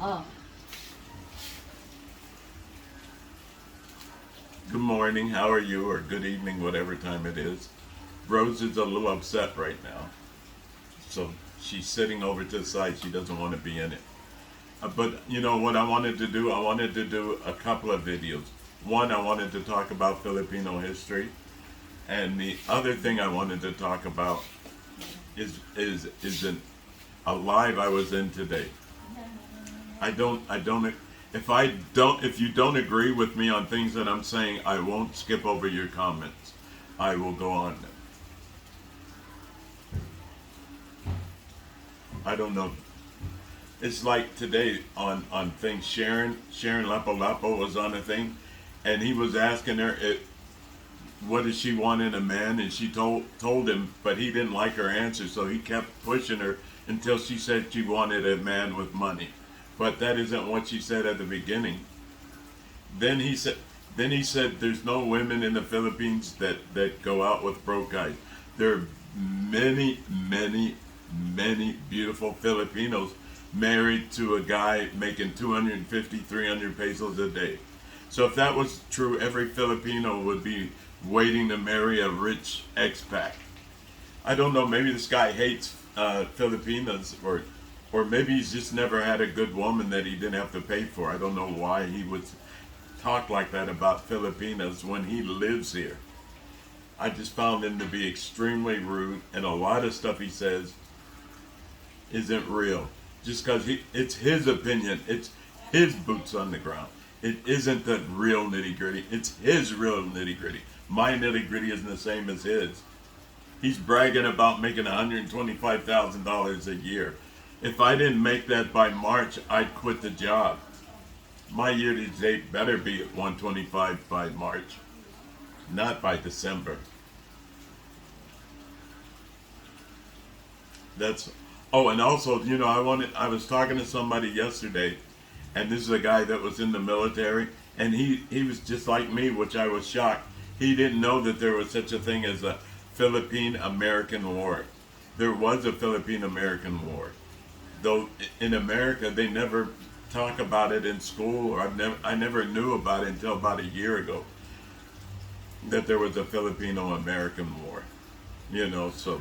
Oh, Good morning, how are you? Or good evening, whatever time it is. Rose is a little upset right now. So she's sitting over to the side. She doesn't want to be in it. But you know what I wanted to do? I wanted to do a couple of videos. One, I wanted to talk about Filipino history. And the other thing I wanted to talk about is a live I was in today. I don't if you don't agree with me on things that I'm saying, I won't skip over your comments. I will go on them. I don't know. It's like today on things. Sharon Lapo Lapo was on a thing, and he was asking her what does she want in a man, and she told him, but he didn't like her answer, so he kept pushing her until she said she wanted a man with money. But that isn't what she said at the beginning. Then he said there's no women in the Philippines that go out with broke guys. There are many beautiful Filipinos married to a guy making 250, 300 pesos a day. So if that was true, every Filipino would be waiting to marry a rich expat. I don't know, maybe this guy hates Filipinas, or maybe he's just never had a good woman that he didn't have to pay for. I don't know why he would talk like that about Filipinas when he lives here. I just found him to be extremely rude, and a lot of stuff he says isn't real. Just because it's his opinion, it's his boots on the ground. It isn't the real nitty gritty. It's his real nitty gritty. My nitty gritty isn't the same as his. He's bragging about making $125,000 a year. If I didn't make that by March, I'd quit the job. My year to date better be at 125 by March, not by December. That's oh, and also, I was talking to somebody yesterday, and this is a guy that was in the military, and he was just like me, which I was shocked. He didn't know that there was such a thing as a Philippine American War. There was a Philippine American War, though in America they never talk about it in school, or I never knew about it until about a year ago that there was a Filipino American War. So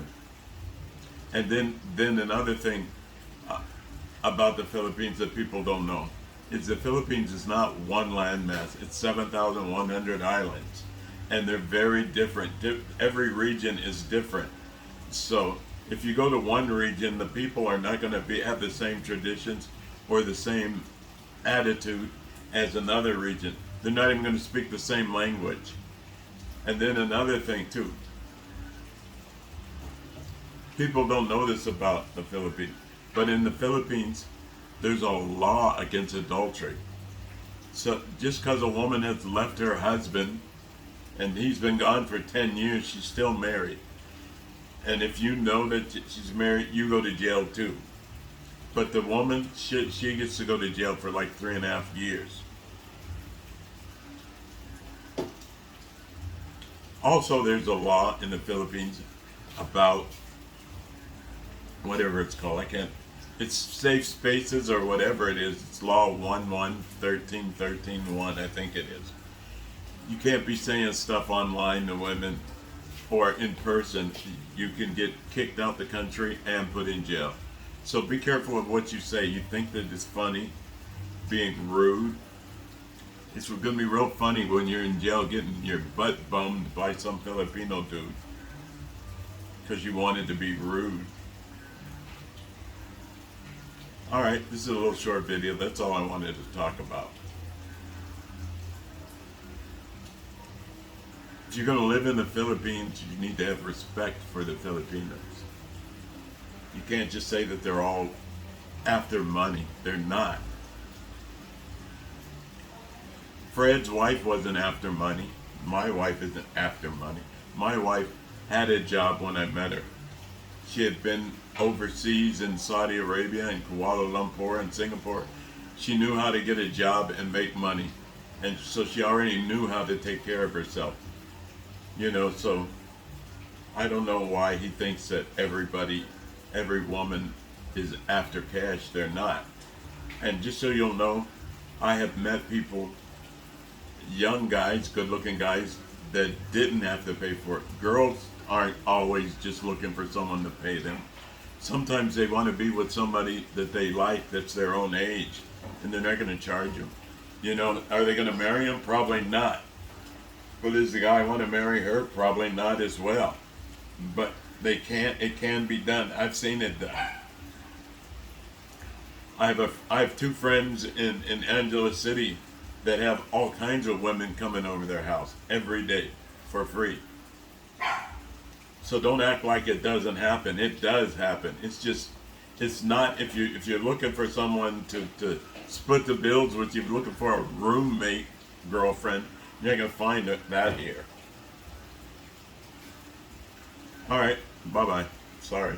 and then another thing uh, about the Philippines that people don't know is the Philippines is not one landmass. It's 7,100 islands, and they're very different. Every region is different. So if you go to one region, the people are not going to have the same traditions or the same attitude as another region. They're not even going to speak the same language. And then another thing too, people don't know this about the Philippines, but in the Philippines, there's a law against adultery. So just because a woman has left her husband and he's been gone for 10 years, she's still married. And if you know that she's married, you go to jail too. But the woman, she gets to go to jail for like 3.5 years. Also, there's a law in the Philippines about whatever it's called. It's safe spaces or whatever it is. It's law 11-13-13-1, I think it is. You can't be saying stuff online to women or in person. You can get kicked out the country and put in jail. So be careful of what you say. You think that it's funny, being rude. It's going to be real funny when you're in jail getting your butt bummed by some Filipino dude because you wanted to be rude. Alright, this is a little short video. That's all I wanted to talk about. If you're going to live in the Philippines, you need to have respect for the Filipinos. You can't just say that they're all after money. They're not. Fred's wife wasn't after money. My wife isn't after money. My wife had a job when I met her. She had been overseas in Saudi Arabia and Kuala Lumpur and Singapore. She knew how to get a job and make money. And so she already knew how to take care of herself. So I don't know why he thinks that every woman is after cash. They're not. And just so you'll know, I have met people, young guys, good looking guys, that didn't have to pay for it. Girls aren't always just looking for someone to pay them. Sometimes they want to be with somebody that they like that's their own age, and they're not going to charge them. You know, are they going to marry him? Probably not. But does the guy want to marry her? Probably not as well. But they can't. It can be done. I've seen it done. I have two friends in Angeles City that have all kinds of women coming over their house every day for free. So don't act like it doesn't happen. It does happen. It's just, it's not, if you're looking for someone to split the bills with, you're looking for a roommate girlfriend, you're not gonna find that here. All right, bye bye. Sorry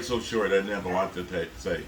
so short. I didn't have a lot to say.